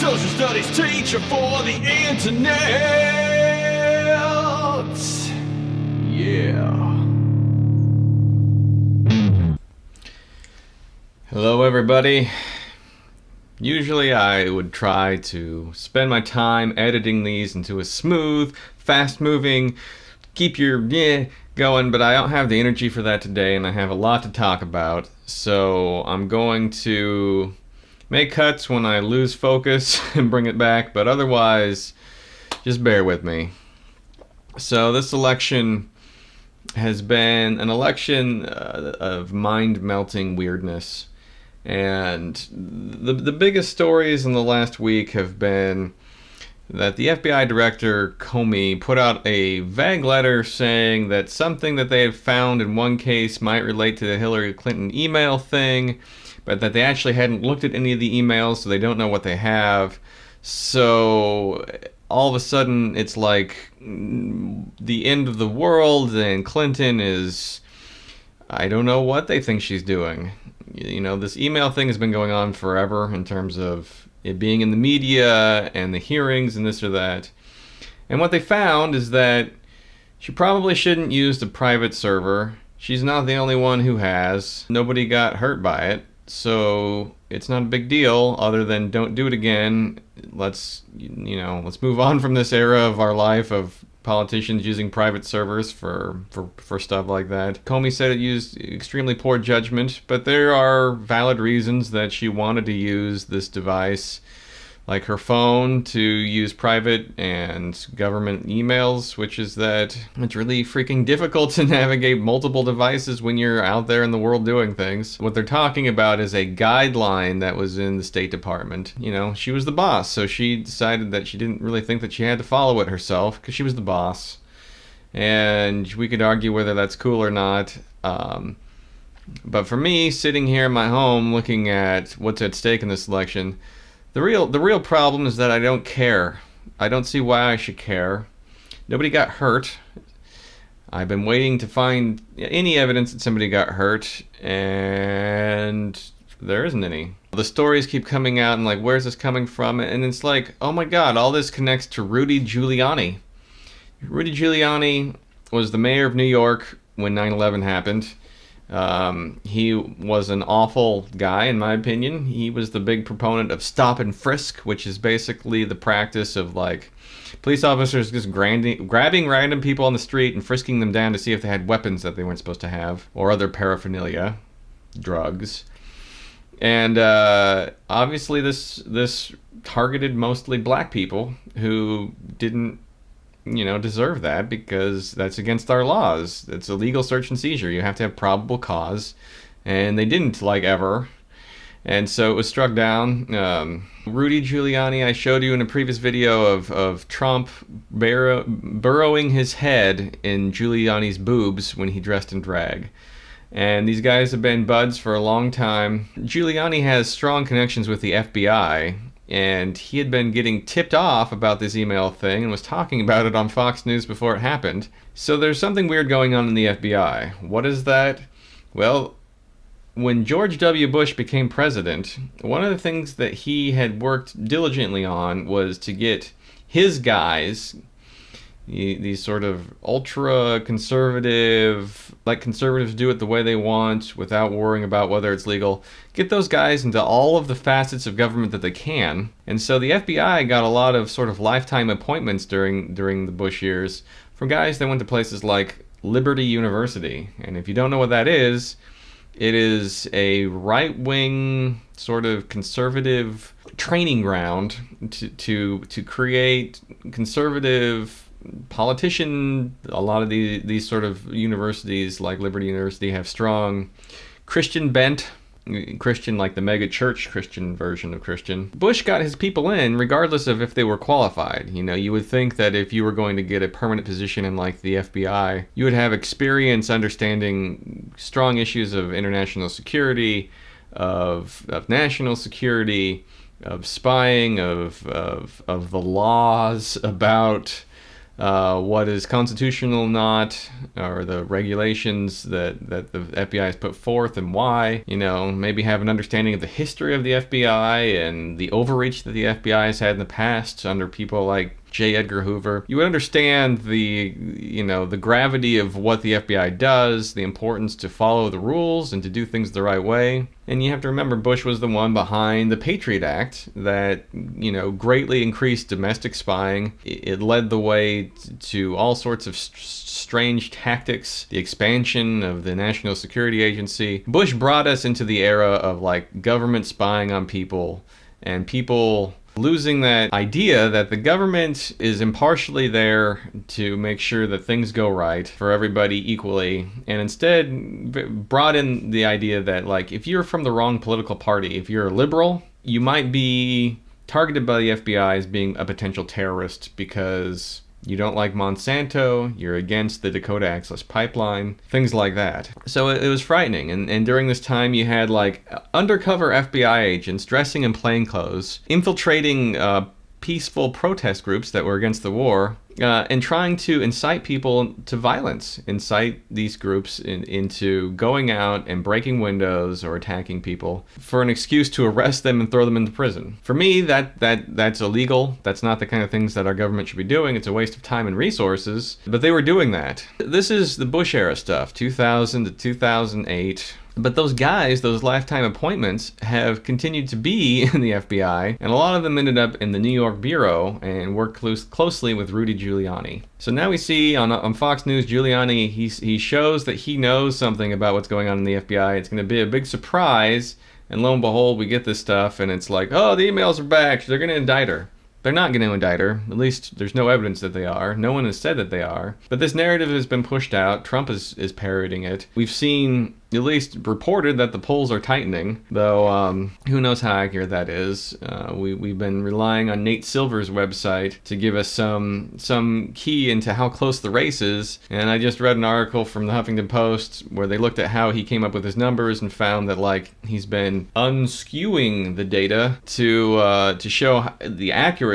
social studies teacher for the internet. Yeah. Hello, everybody. Usually I would try to spend my time editing these into a smooth, fast-moving, keep your going, but I don't have the energy for that today, and I have a lot to talk about. So I'm going to make cuts when I lose focus and bring it back, but otherwise, just bear with me. So this election has been an election of mind-melting weirdness. And the biggest stories in the last week have been that the FBI director, Comey, put out a vague letter saying that something that they had found in one case might relate to the Hillary Clinton email thing, but that they actually hadn't looked at any of the emails, so they don't know what they have. So all of a sudden, it's like the end of the world, and Clinton is... I don't know what they think she's doing. You know, this email thing has been going on forever in terms of it being in the media and the hearings and this or that. And what they found is that she probably shouldn't use the private server. She's not the only one who has. Nobody got hurt by it. So it's not a big deal other than don't do it again. Let's move on from this era of our life of politicians using private servers for stuff like that. Comey said it used extremely poor judgment, but there are valid reasons that she wanted to use this device, like her phone, to use private and government emails, which is that it's really freaking difficult to navigate multiple devices when you're out there in the world doing things. What they're talking about is a guideline that was in the State Department. You know, she was the boss, so she decided that she didn't really think that she had to follow it herself because she was the boss. And we could argue whether that's cool or not. But for me, sitting here in my home looking at what's at stake in this election, the real problem is that I don't care. I don't see why I should care. Nobody got hurt. I've been waiting to find any evidence that somebody got hurt, and there isn't any. The stories keep coming out and like, where's this coming from? And it's like, oh my God, all this connects to Rudy Giuliani. Rudy Giuliani was the mayor of New York when 9/11 happened. He was an awful guy, in my opinion. He was the big proponent of stop and frisk, which is basically the practice of like police officers just grabbing random people on the street and frisking them down to see if they had weapons that they weren't supposed to have or other paraphernalia, drugs. And obviously this targeted mostly black people who didn't deserve that because that's against our laws. It's a legal search and seizure. You have to have probable cause, and they didn't, like, ever. And so it was struck down. Rudy Giuliani, I showed you in a previous video of Trump burrowing his head in Giuliani's boobs when he dressed in drag. And these guys have been buds for a long time. Giuliani has strong connections with the FBI, and he had been getting tipped off about this email thing and was talking about it on Fox News before it happened. So there's something weird going on in the FBI. What is that? Well, when George W. Bush became president, one of the things that he had worked diligently on was to get his guys, these sort of ultra-conservative, like conservatives do it the way they want without worrying about whether it's legal, get those guys into all of the facets of government that they can. And so the FBI got a lot of sort of lifetime appointments during the Bush years from guys that went to places like Liberty University. And if you don't know what that is, it is a right-wing sort of conservative training ground to create conservative politician. A lot of these sort of universities like Liberty University have strong Christian bent. Christian like the mega church Christian version of Christian. Bush got his people in regardless of if they were qualified. You know, you would think that if you were going to get a permanent position in like the FBI, you would have experience understanding strong issues of international security, of national security, of spying, of the laws about what is constitutional, not, or the regulations that the FBI has put forth and why. Maybe have an understanding of the history of the FBI and the overreach that the FBI has had in the past under people like J. Edgar Hoover. You would understand the gravity of what the FBI does, the importance to follow the rules and to do things the right way. And you have to remember, Bush was the one behind the Patriot Act that, greatly increased domestic spying. It led the way to all sorts of strange tactics, the expansion of the National Security Agency. Bush brought us into the era of government spying on people and people losing that idea that the government is impartially there to make sure that things go right for everybody equally, and instead brought in the idea that if you're from the wrong political party, if you're a liberal, you might be targeted by the FBI as being a potential terrorist because you don't like Monsanto, you're against the Dakota Access Pipeline, things like that. So it was frightening. And during this time, you had undercover FBI agents dressing in plain clothes, infiltrating peaceful protest groups that were against the war, and trying to incite people to violence, incite these groups into going out and breaking windows or attacking people for an excuse to arrest them and throw them into prison. For me, that's illegal. That's not the kind of things that our government should be doing. It's a waste of time and resources. But they were doing that. This is the Bush era stuff, 2000 to 2008. But those guys, those lifetime appointments, have continued to be in the FBI, and a lot of them ended up in the New York Bureau and worked closely with Rudy Giuliani. So now we see on Fox News, Giuliani, he shows that he knows something about what's going on in the FBI. It's going to be a big surprise, and lo and behold, we get this stuff, and it's oh, the emails are back, they're going to indict her. They're not going to indict her. At least there's no evidence that they are. No one has said that they are. But this narrative has been pushed out. Trump is parroting it. We've seen, at least reported, that the polls are tightening, though who knows how accurate that is. We've been relying on Nate Silver's website to give us some key into how close the race is, and I just read an article from the Huffington Post where they looked at how he came up with his numbers and found that he's been unskewing the data to show the accuracy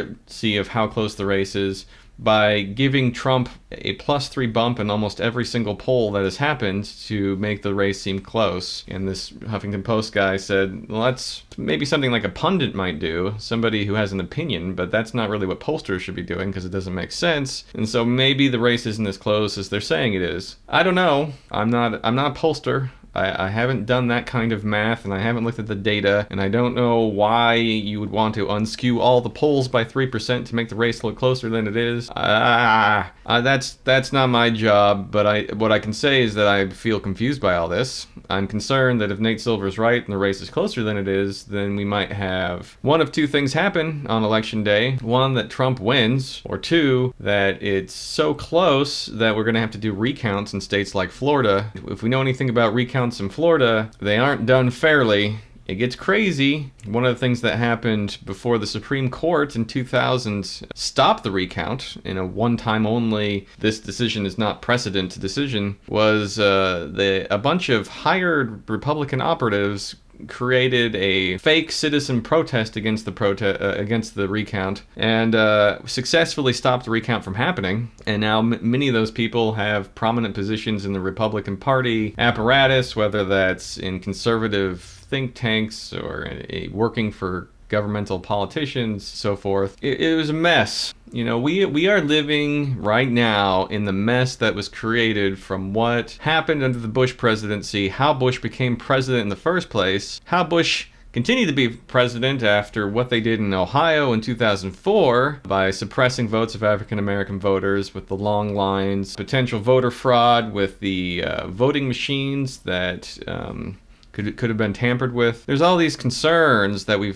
of how close the race is by giving Trump a +3 bump in almost every single poll that has happened to make the race seem close. And this Huffington Post guy said, well, that's maybe something like a pundit might do, somebody who has an opinion, but that's not really what pollsters should be doing because it doesn't make sense. And so maybe the race isn't as close as they're saying it is. I don't know. I'm not a pollster. I haven't done that kind of math, and I haven't looked at the data, and I don't know why you would want to unskew all the polls by 3% to make the race look closer than it is. That's not my job, but what I can say is that I feel confused by all this. I'm concerned that if Nate Silver's right and the race is closer than it is, then we might have one of two things happen on election day. One, that Trump wins, or two, that it's so close that we're going to have to do recounts in states like Florida. If we know anything about recounts in Florida, they aren't done fairly. It gets crazy. One of the things that happened before the Supreme Court in 2000 stopped the recount in a one-time only, this decision is not precedent decision, was a bunch of hired Republican operatives created a fake citizen protest against the recount, and successfully stopped the recount from happening. And now many of those people have prominent positions in the Republican Party apparatus, whether that's in conservative think tanks or working for governmental politicians, so forth. It was a mess. We are living right now in the mess that was created from what happened under the Bush presidency, how Bush became president in the first place, how Bush continued to be president after what they did in Ohio in 2004 by suppressing votes of African American voters with the long lines, potential voter fraud with the voting machines that could have been tampered with. There's all these concerns that we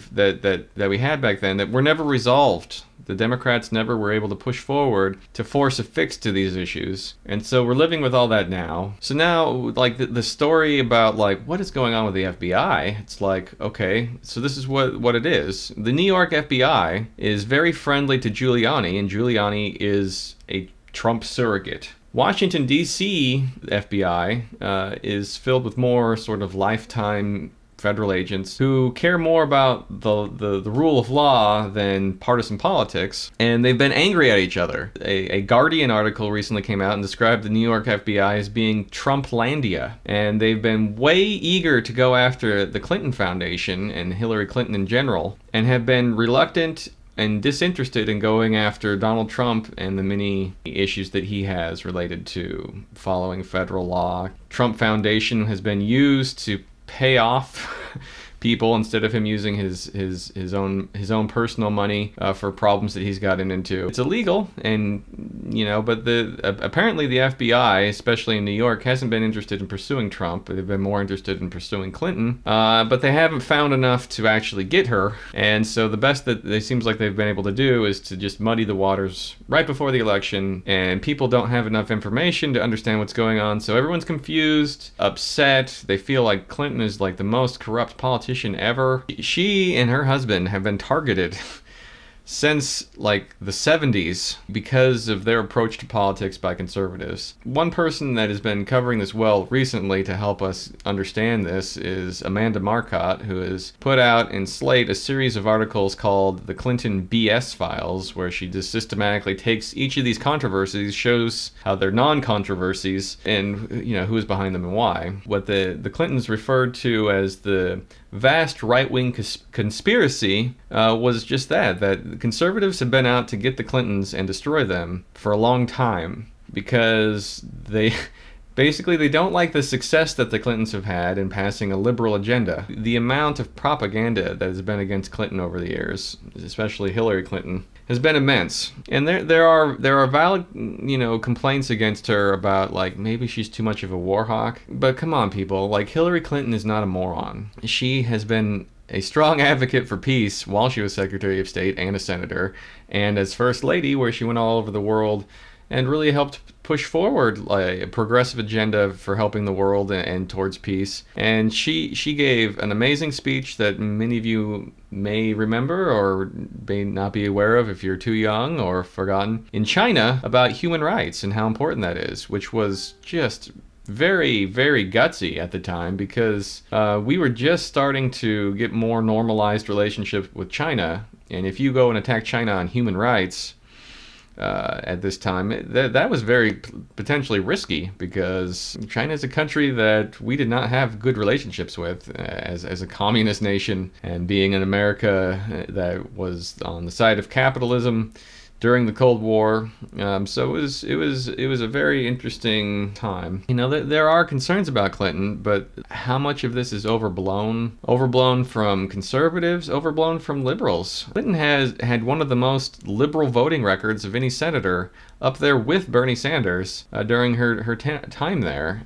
had back then that were never resolved. The Democrats never were able to push forward to force a fix to these issues. And so we're living with all that now. So now, the story about, what is going on with the FBI, it's okay, so this is what it is. The New York FBI is very friendly to Giuliani, and Giuliani is a Trump surrogate. Washington, D.C. FBI is filled with more sort of lifetime federal agents who care more about the rule of law than partisan politics, and they've been angry at each other. A Guardian article recently came out and described the New York FBI as being Trumplandia, and they've been way eager to go after the Clinton Foundation and Hillary Clinton in general, and have been reluctant and disinterested in going after Donald Trump and the many issues that he has related to following federal law. Trump Foundation has been used to pay off people instead of him using his own personal money for problems that he's gotten into. It's illegal, and but apparently the FBI, especially in New York, hasn't been interested in pursuing Trump. They've been more interested in pursuing Clinton, but they haven't found enough to actually get her. And so the best that it seems like they've been able to do is to just muddy the waters right before the election, and people don't have enough information to understand what's going on. So everyone's confused, upset. They feel like Clinton is like the most corrupt politician ever. She and her husband have been targeted since like the 70s because of their approach to politics by conservatives. One person that has been covering this well recently to help us understand this is Amanda Marcotte, who has put out in Slate a series of articles called The Clinton BS Files, where she just systematically takes each of these controversies, shows how they're non-controversies, and who is behind them and why. What the Clintons referred to as the vast right-wing conspiracy was just that conservatives have been out to get the Clintons and destroy them for a long time, because they don't like the success that the Clintons have had in passing a liberal agenda. The amount of propaganda that has been against Clinton over the years, especially Hillary Clinton, has been immense. And there are valid complaints against her about like maybe she's too much of a war hawk. But come on, people, like Hillary Clinton is not a moron. She has been a strong advocate for peace while she was Secretary of State and a senator, and as First Lady, where she went all over the world and really helped push forward like a progressive agenda for helping the world and towards peace. And she gave an amazing speech that many of you may remember or may not be aware of if you're too young or forgotten, in China about human rights and how important that is, which was just very, very gutsy at the time, because we were just starting to get more normalized relationship with China. And if you go and attack China on human rights at this time, that was very potentially risky, because China is a country that we did not have good relationships with as a communist nation, and being in America that was on the side of capitalism during the Cold War. So it was a very interesting time. There are concerns about Clinton, but how much of this is overblown? Overblown from conservatives, overblown from liberals. Clinton has had one of the most liberal voting records of any senator, up there with Bernie Sanders during her time there.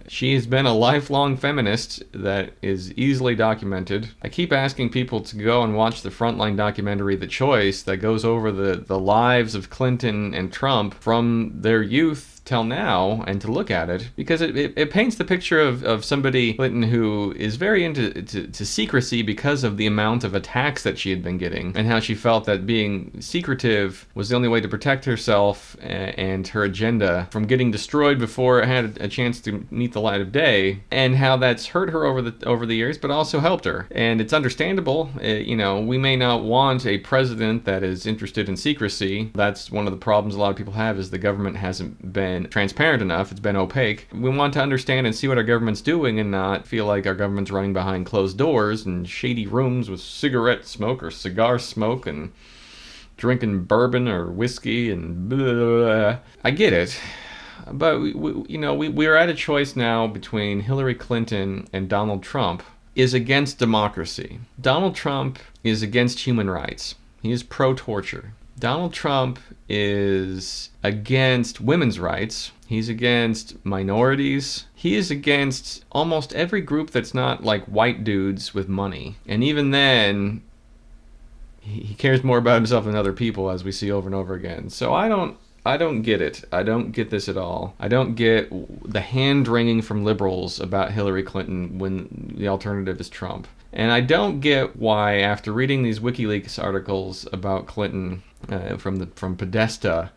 She has been a lifelong feminist that is easily documented. I keep asking people to go and watch the Frontline documentary, The Choice, that goes over the lives of Clinton and Trump from their youth till now, and to look at it, because it paints the picture of somebody, Clinton, who is very into secrecy because of the amount of attacks that she had been getting, and how she felt that being secretive was the only way to protect herself and her agenda from getting destroyed before it had a chance to meet the light of day, and how that's hurt her over the years, but also helped her. And it's understandable. We may not want a president that is interested in secrecy. That's one of the problems a lot of people have, is the government hasn't been transparent enough. It's been opaque. We want to understand and see what our government's doing, and not feel like our government's running behind closed doors and shady rooms with cigarette smoke or cigar smoke and drinking bourbon or whiskey and blah, blah, blah. I get it. But we're at a choice now between Hillary Clinton and Donald Trump. Is against democracy. Donald Trump is against human rights. He is pro-torture. Donald Trump is against women's rights. He's against minorities. He is against almost every group that's not like white dudes with money. And even then, he cares more about himself than other people, as we see over and over again. So I don't get it. I don't get this at all. I don't get the hand-wringing from liberals about Hillary Clinton when the alternative is Trump. And I don't get why, after reading these WikiLeaks articles about Clinton, from Podesta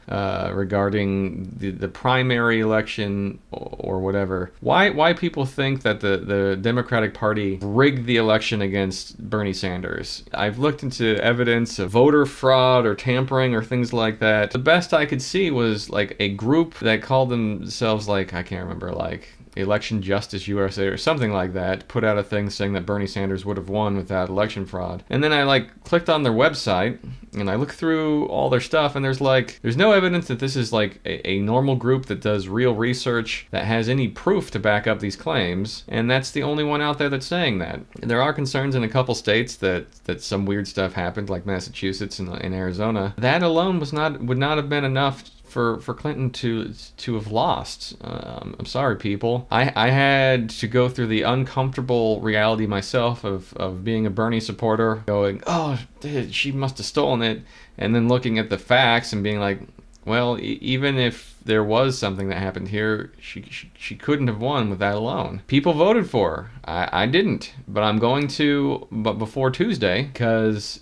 regarding the primary election or whatever. Why people think that the Democratic Party rigged the election against Bernie Sanders? I've looked into evidence of voter fraud or tampering or things like that. The best I could see was like a group that called themselves, like, I can't remember, like Election Justice USA or something like that, put out a thing saying that Bernie Sanders would have won without election fraud. And then I clicked on their website and I looked through all their stuff, and there's no evidence that this is like a normal group that does real research that has any proof to back up these claims, and that's the only one out there that's saying that. There are concerns in a couple states that some weird stuff happened, like Massachusetts and Arizona. That alone would not have been enough for Clinton to have lost. I'm sorry, people. I had to go through the uncomfortable reality myself of being a Bernie supporter, going, oh, she must have stolen it, and then looking at the facts and being like, well, even if there was something that happened here, she couldn't have won with that alone. People voted for her. I didn't, but I'm going to, but before Tuesday, because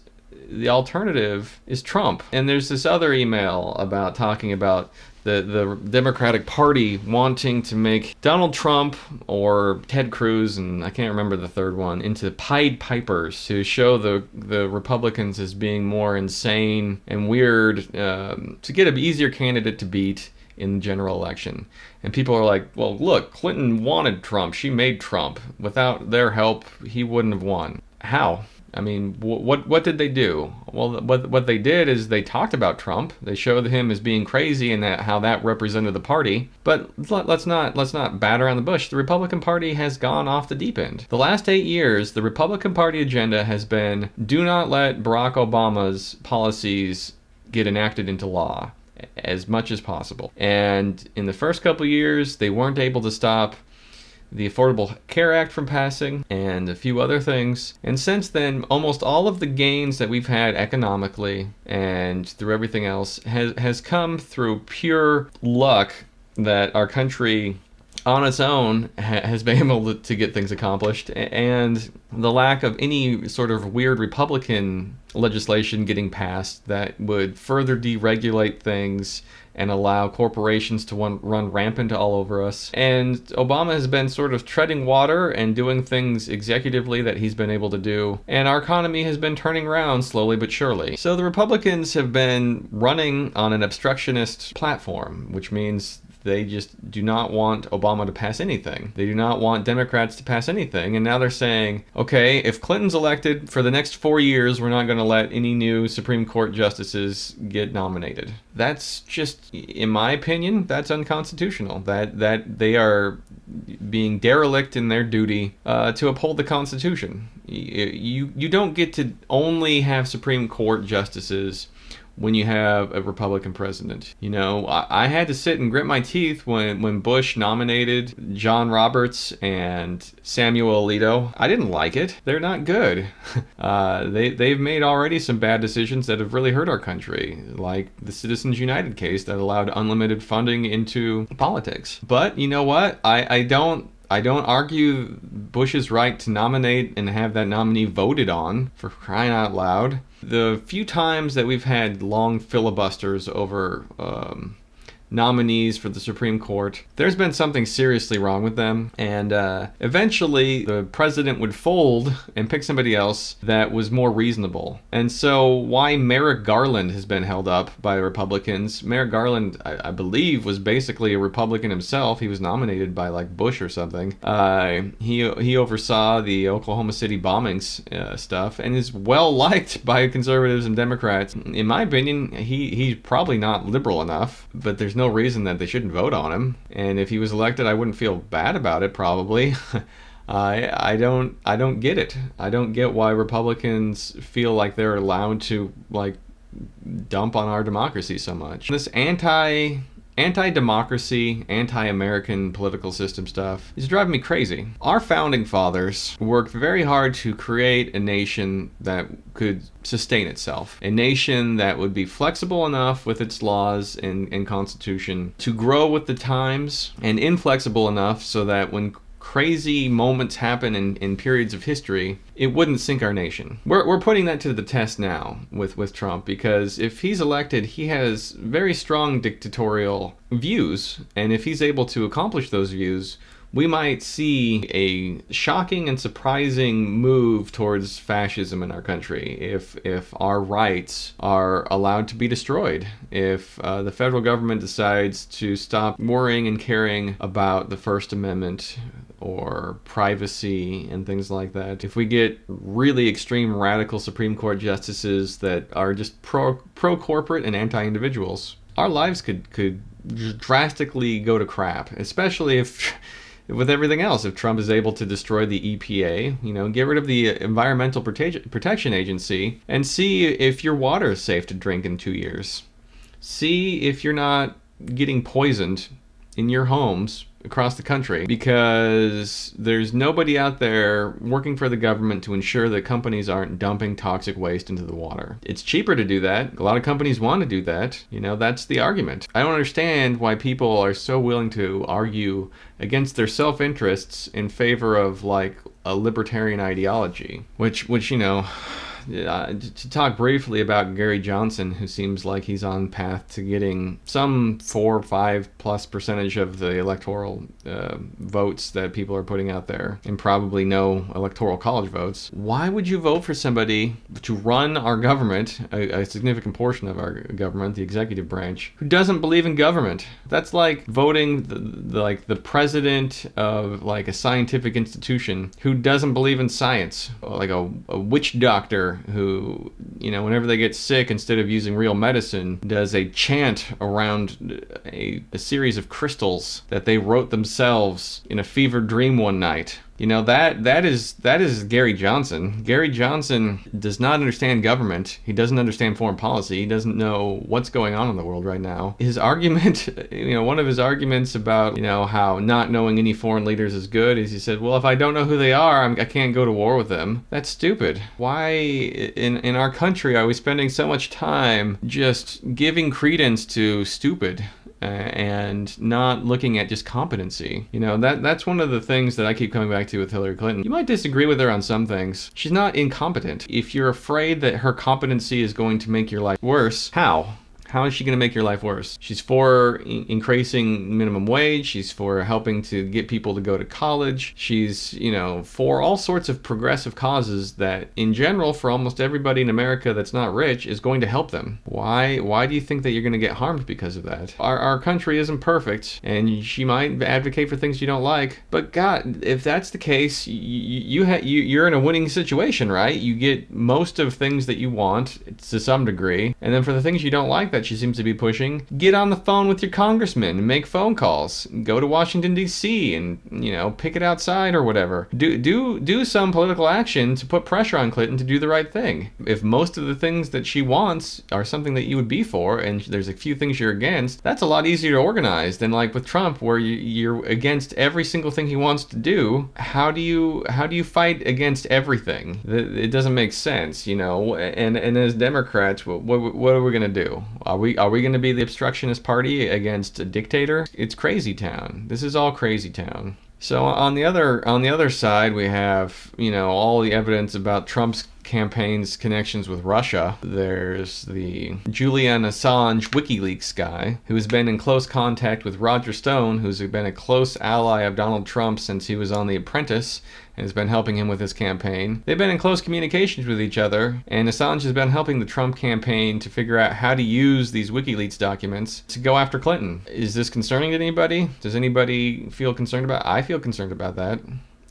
the alternative is Trump. And there's this other email talking about the Democratic Party wanting to make Donald Trump or Ted Cruz, and I can't remember the third one, into Pied Pipers to show the Republicans as being more insane and weird, to get an easier candidate to beat in the general election. And people are like, well, look, Clinton wanted Trump. She made Trump. Without their help, he wouldn't have won. How? I mean, what did they do? Well, what they did is they talked about Trump. They showed him as being crazy and how that represented the party. But let's not bat around the bush. The Republican Party has gone off the deep end. The last 8 years, the Republican Party agenda has been, do not let Barack Obama's policies get enacted into law as much as possible. And in the first couple years, they weren't able to stop the Affordable Care Act from passing, and a few other things. And since then, almost all of the gains that we've had economically and through everything else has come through pure luck that our country on its own has been able to get things accomplished, and the lack of any sort of weird Republican legislation getting passed that would further deregulate things and allow corporations to run rampant all over us. And Obama has been sort of treading water and doing things executively that he's been able to do, and our economy has been turning around slowly but surely. So the Republicans have been running on an obstructionist platform, which means they just do not want Obama to pass anything. They do not want Democrats to pass anything. And now they're saying, okay, if Clinton's elected for the next 4 years, we're not going to let any new Supreme Court justices get nominated. That's just, in my opinion, that's unconstitutional. That they are being derelict in their duty to uphold the Constitution. You don't get to only have Supreme Court justices when you have a Republican president. You know, I had to sit and grit my teeth when Bush nominated John Roberts and Samuel Alito. I didn't like it. They're not good. They've made already some bad decisions that have really hurt our country, like the Citizens United case that allowed unlimited funding into politics. But you know what? I don't argue Bush's right to nominate and have that nominee voted on, for crying out loud. The few times that we've had long filibusters over nominees for the Supreme Court, there's been something seriously wrong with them, and eventually the president would fold and pick somebody else that was more reasonable. And so why Merrick Garland has been held up by Republicans. Merrick Garland, I believe, was basically a Republican himself. He was nominated by like Bush or something. He oversaw the Oklahoma City bombings stuff and is well liked by conservatives and Democrats. In my opinion, he's probably not liberal enough, but there's no reason that they shouldn't vote on him. And if he was elected, I wouldn't feel bad about it, probably. I don't get it. I don't get why Republicans feel like they're allowed to like dump on our democracy so much. This anti-democracy, anti-American political system stuff is driving me crazy. Our founding fathers worked very hard to create a nation that could sustain itself. A nation that would be flexible enough with its laws and constitution to grow with the times, and inflexible enough so that when crazy moments happen in periods of history, it wouldn't sink our nation. We're putting that to the test now with Trump, because if he's elected, he has very strong dictatorial views, and if he's able to accomplish those views, we might see a shocking and surprising move towards fascism in our country if our rights are allowed to be destroyed. If the federal government decides to stop worrying and caring about the First Amendment or privacy and things like that. If we get really extreme radical Supreme Court justices that are just pro-corporate and anti-individuals, our lives could drastically go to crap, especially if with everything else. If Trump is able to destroy the EPA, get rid of the Environmental Protection Agency, and see if your water is safe to drink in 2 years. See if you're not getting poisoned in your homes across the country because there's nobody out there working for the government to ensure that companies aren't dumping toxic waste into the water. It's cheaper to do that. A lot of companies want to do that. That's the argument. I don't understand why people are so willing to argue against their self-interests in favor of like a libertarian ideology, which to talk briefly about Gary Johnson, who seems like he's on path to getting some 4 or 5+% of the electoral votes that people are putting out there, and probably no electoral college votes. Why would you vote for somebody to run our government, a significant portion of our government, the executive branch, who doesn't believe in government? That's like voting the president of like a scientific institution who doesn't believe in science, like a witch doctor who, whenever they get sick, instead of using real medicine, does a chant around a series of crystals that they wrote themselves in a fever dream one night. That is Gary Johnson. Gary Johnson does not understand government. He doesn't understand foreign policy. He doesn't know what's going on in the world right now. His argument, one of his arguments about, how not knowing any foreign leaders is good is he said, well, if I don't know who they are, I can't go to war with them. That's stupid. Why in our country are we spending so much time just giving credence to stupid? And not looking at just competency. That's one of the things that I keep coming back to with Hillary Clinton. You might disagree with her on some things. She's not incompetent. If you're afraid that her competency is going to make your life worse, how? How is she going to make your life worse? She's for increasing minimum wage. She's for helping to get people to go to college. She's, for all sorts of progressive causes that, in general, for almost everybody in America that's not rich, is going to help them. Why do you think that you're going to get harmed because of that? Our country isn't perfect, and she might advocate for things you don't like. But God, if that's the case, you're in a winning situation, right? You get most of things that you want to some degree, and then for the things you don't like that she seems to be pushing, get on the phone with your congressman and make phone calls. Go to Washington, D.C. and, pick it outside or whatever. Do some political action to put pressure on Clinton to do the right thing. If most of the things that she wants are something that you would be for, and there's a few things you're against, that's a lot easier to organize than like with Trump, where you're against every single thing he wants to do. How do you fight against everything? It doesn't make sense, and as Democrats, what are we going to do? Are we going to be the obstructionist party against a dictator? It's crazy town. This is all crazy town. So on the other side, we have, all the evidence about Trump's campaign's connections with Russia. There's the Julian Assange WikiLeaks guy, who has been in close contact with Roger Stone, who's been a close ally of Donald Trump since he was on The Apprentice, and has been helping him with his campaign. They've been in close communications with each other, and Assange has been helping the Trump campaign to figure out how to use these WikiLeaks documents to go after Clinton. Is this concerning to anybody? Does anybody feel concerned about it? I feel concerned about that.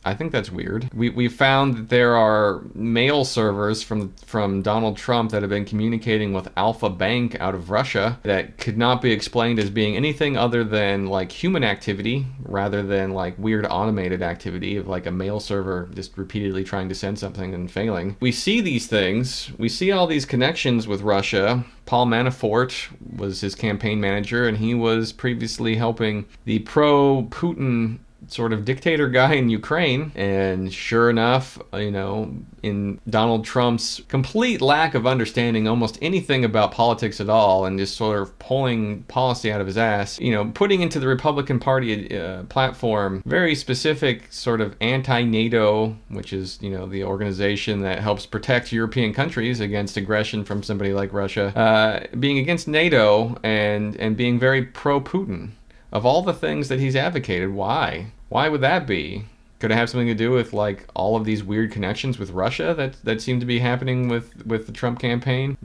I think that's weird. We found that there are mail servers from Donald Trump that have been communicating with Alpha Bank out of Russia that could not be explained as being anything other than like human activity rather than like weird automated activity of like a mail server just repeatedly trying to send something and failing. We see these things. We see all these connections with Russia. Paul Manafort was his campaign manager, and he was previously helping the pro-Putin sort of dictator guy in Ukraine. And sure enough, in Donald Trump's complete lack of understanding almost anything about politics at all, and just sort of pulling policy out of his ass, putting into the Republican Party platform very specific sort of anti-NATO, which is, the organization that helps protect European countries against aggression from somebody like Russia, being against NATO and being very pro-Putin. Of all the things that he's advocated, why? Why would that be? Could it have something to do with like all of these weird connections with Russia that seem to be happening with the Trump campaign?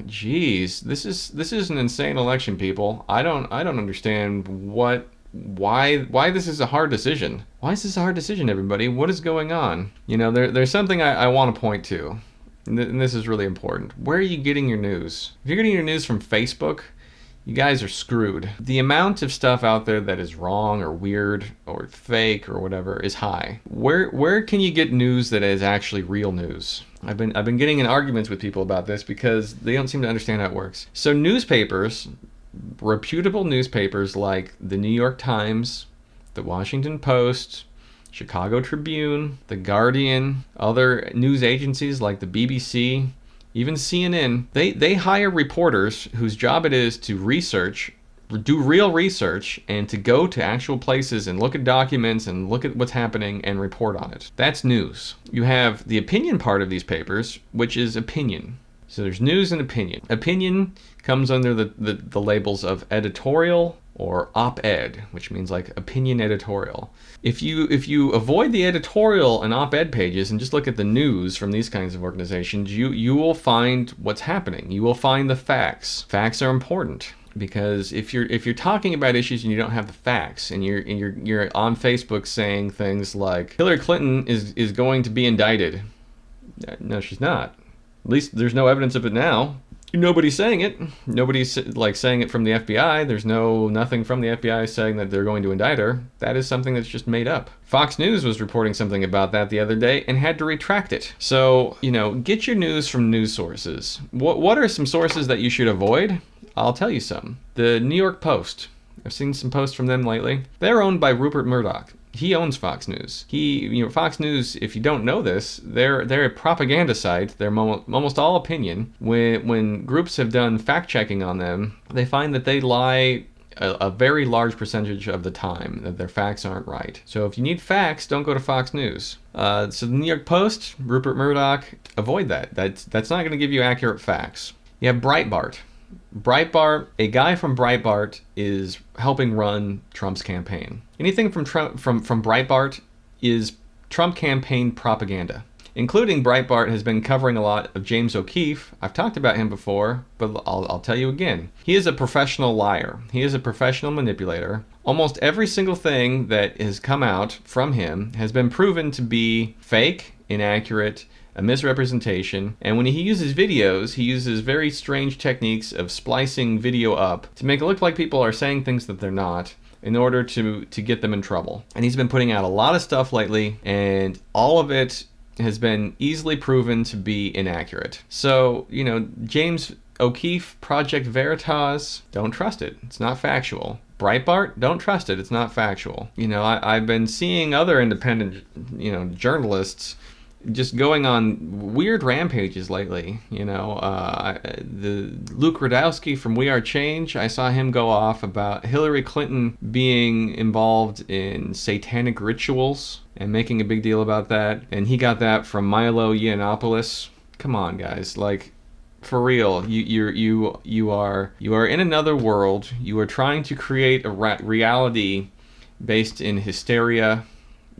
Geez, this is an insane election, people. I don't understand why this is a hard decision. Why is this a hard decision, everybody? What is going on? There's something I want to point to, and this is really important. Where are you getting your news? If you're getting your news from Facebook, you guys are screwed. The amount of stuff out there that is wrong or weird or fake or whatever is high. Where can you get news that is actually real news? I've been getting in arguments with people about this because they don't seem to understand how it works. So newspapers, reputable newspapers like the New York Times, the Washington Post, Chicago Tribune, the Guardian, other news agencies like the BBC, even CNN, they hire reporters whose job it is to do real research, and to go to actual places and look at documents and look at what's happening and report on it. That's news. You have the opinion part of these papers, which is opinion. So there's news and opinion. Opinion comes under the labels of editorial or op-ed, which means like opinion editorial. If you avoid the editorial and op-ed pages and just look at the news from these kinds of organizations, you will find what's happening. You will find the facts. Facts are important, because if you're talking about issues and you don't have the facts, and you're on Facebook saying things like Hillary Clinton is going to be indicted. No, she's not. At least there's no evidence of it now. Nobody's saying it. Nobody's like saying it from the FBI. There's nothing from the FBI saying that they're going to indict her. That is something that's just made up. Fox News was reporting something about that the other day and had to retract it. So, get your news from news sources. What are some sources that you should avoid? I'll tell you some. The New York Post. I've seen some posts from them lately. They're owned by Rupert Murdoch. He owns Fox News. Fox News, if you don't know this, they're a propaganda site. They're almost all opinion. When groups have done fact-checking on them, they find that they lie a very large percentage of the time, that their facts aren't right. So if you need facts, don't go to Fox News. So the New York Post, Rupert Murdoch, avoid that. That's not going to give you accurate facts. You have Breitbart. A guy from Breitbart is helping run Trump's campaign. Anything from Breitbart is Trump campaign propaganda. Including Breitbart has been covering a lot of James O'Keefe. I've talked about him before, but I'll tell you again. He is a professional liar. He is a professional manipulator. Almost every single thing that has come out from him has been proven to be fake, inaccurate, a misrepresentation, and when he uses videos, he uses very strange techniques of splicing video up to make it look like people are saying things that they're not, in order to get them in trouble. And he's been putting out a lot of stuff lately, and all of it has been easily proven to be inaccurate. So, James O'Keefe, Project Veritas, don't trust it. It's not factual. Breitbart, don't trust it. It's not factual. I've been seeing other independent, journalists just going on weird rampages lately. The Luke Rudkowski from We Are Change, I saw him go off about Hillary Clinton being involved in satanic rituals and making a big deal about that. And he got that from Milo Yiannopoulos. Come on, guys, for real, you are in another world. You are trying to create a reality based in hysteria,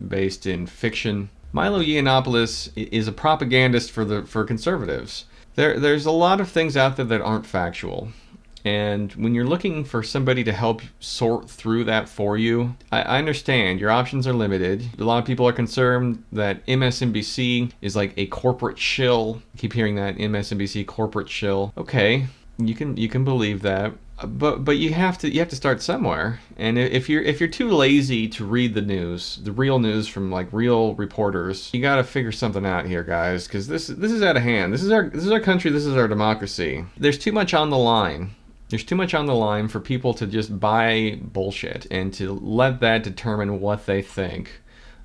based in fiction. Milo Yiannopoulos is a propagandist for conservatives. There's a lot of things out there that aren't factual. And when you're looking for somebody to help sort through that for you, I understand your options are limited. A lot of people are concerned that MSNBC is like a corporate shill. I keep hearing that, MSNBC corporate shill. Okay, you can believe that. But you have to start somewhere. And if you're too lazy to read the news, the real news from real reporters, you got to figure something out here, guys, because this is out of hand. This is our country. This is our democracy. There's too much on the line. There's too much on the line for people to just buy bullshit and to let that determine what they think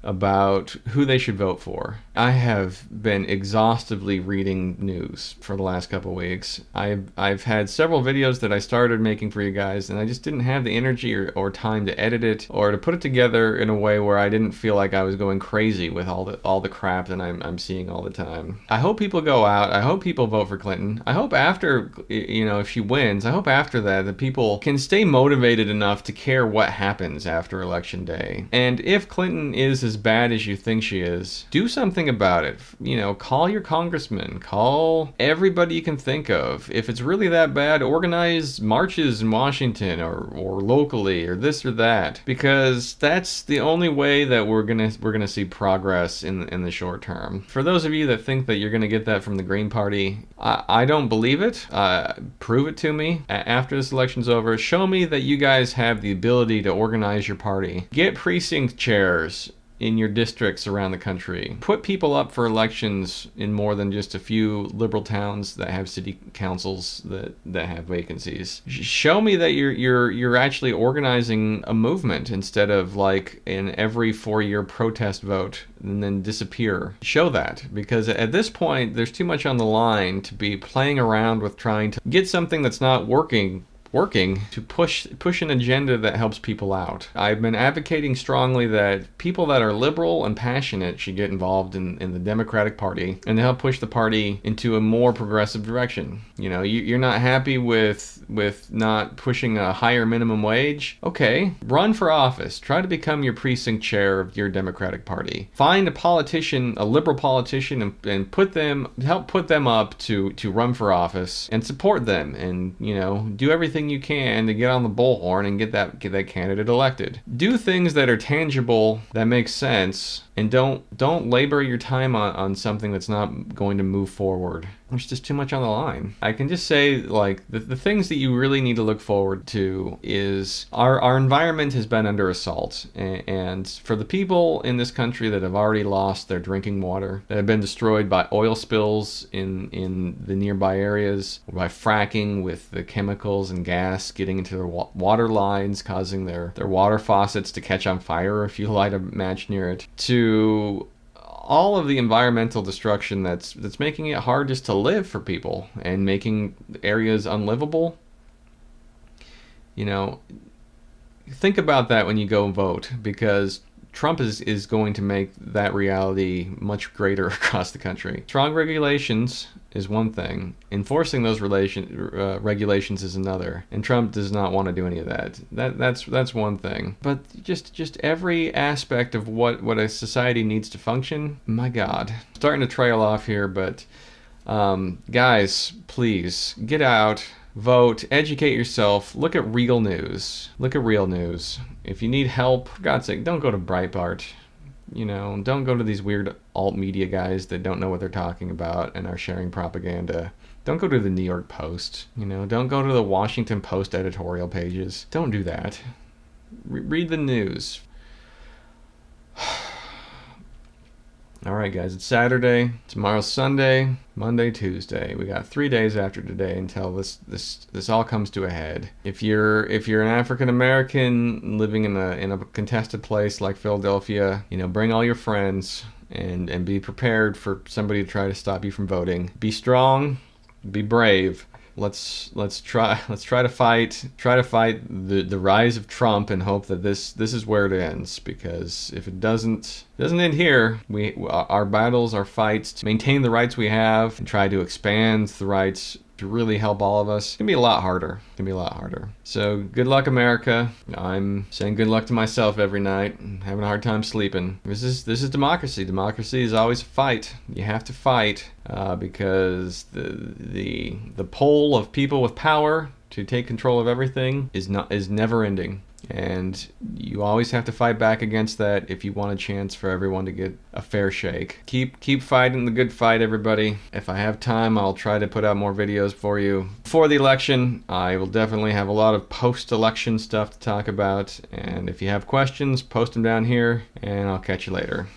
about who they should vote for. I have been exhaustively reading news for the last couple of weeks. I've had several videos that I started making for you guys, and I just didn't have the energy or time to edit it or to put it together in a way where I didn't feel like I was going crazy with all the crap that I'm seeing all the time. I hope people go out. I hope people vote for Clinton. I hope after, if she wins, I hope after that the people can stay motivated enough to care what happens after Election Day. And if Clinton is as bad as you think she is, do something about it. Call your congressman, call everybody you can think of. If it's really that bad, organize marches in Washington or locally or this or that, because that's the only way that we're gonna see progress in the short term. For those of you that think that you're gonna get that from the Green Party, I don't believe it. Prove it to me after this election's over. Show me that you guys have the ability to organize your party. Get precinct chairs in your districts around the country. Put people up for elections in more than just a few liberal towns that have city councils that have vacancies. Show me that you're actually organizing a movement instead of like an every 4-year protest vote and then disappear. Show that, because at this point there's too much on the line to be playing around with trying to get something that's not working to push an agenda that helps people out. I've been advocating strongly that people that are liberal and passionate should get involved in the Democratic Party and to help push the party into a more progressive direction. You're not happy with not pushing a higher minimum wage? Okay, run for office. Try to become your precinct chair of your Democratic Party. Find a politician, a liberal politician, and help put them up to run for office and support them, and do everything you can to get on the bullhorn and get that candidate elected. Do things that are tangible, that make sense, and don't labor your time on something that's not going to move forward. There's just too much on the line. I can just say, like, the things that you really need to look forward to is our environment has been under assault, and for the people in this country that have already lost their drinking water, that have been destroyed by oil spills in the nearby areas, by fracking with the chemicals and gas getting into their water lines, causing their water faucets to catch on fire if you light a match near it, to all of the environmental destruction that's making it hard just to live for people and making areas unlivable. Think about that when you go vote, because Trump is going to make that reality much greater across the country. Strong regulations is one thing. Enforcing those regulations is another. And Trump does not want to do any of that. That's one thing. But just every aspect of what a society needs to function, my God. Starting to trail off here, but guys, please get out. Vote, educate yourself, look at real news. If you need help, for God's sake, don't go to Breitbart. Don't go to these weird alt media guys that don't know what they're talking about and are sharing propaganda. Don't go to the New York Post. Don't go to the Washington Post editorial pages. Don't do that. Read the news. All right, guys, it's Saturday. Tomorrow's Sunday, Monday, Tuesday. We got 3 days after today until this all comes to a head. If you're an African American living in a contested place like Philadelphia, bring all your friends and be prepared for somebody to try to stop you from voting. Be strong, be brave. Let's try to fight the rise of Trump and hope that this is where it ends, because if it doesn't end here, our battles, our fights to maintain the rights we have and try to expand the rights to really help all of us, it's gonna be a lot harder. So good luck, America. I'm saying good luck to myself every night. I'm having a hard time sleeping. This is democracy. Democracy is always a fight. You have to fight because the pull of people with power to take control of everything is never ending. And you always have to fight back against that if you want a chance for everyone to get a fair shake. Keep fighting the good fight, everybody. If I have time, I'll try to put out more videos for you. Before the election, I will definitely have a lot of post-election stuff to talk about. And if you have questions, post them down here, and I'll catch you later.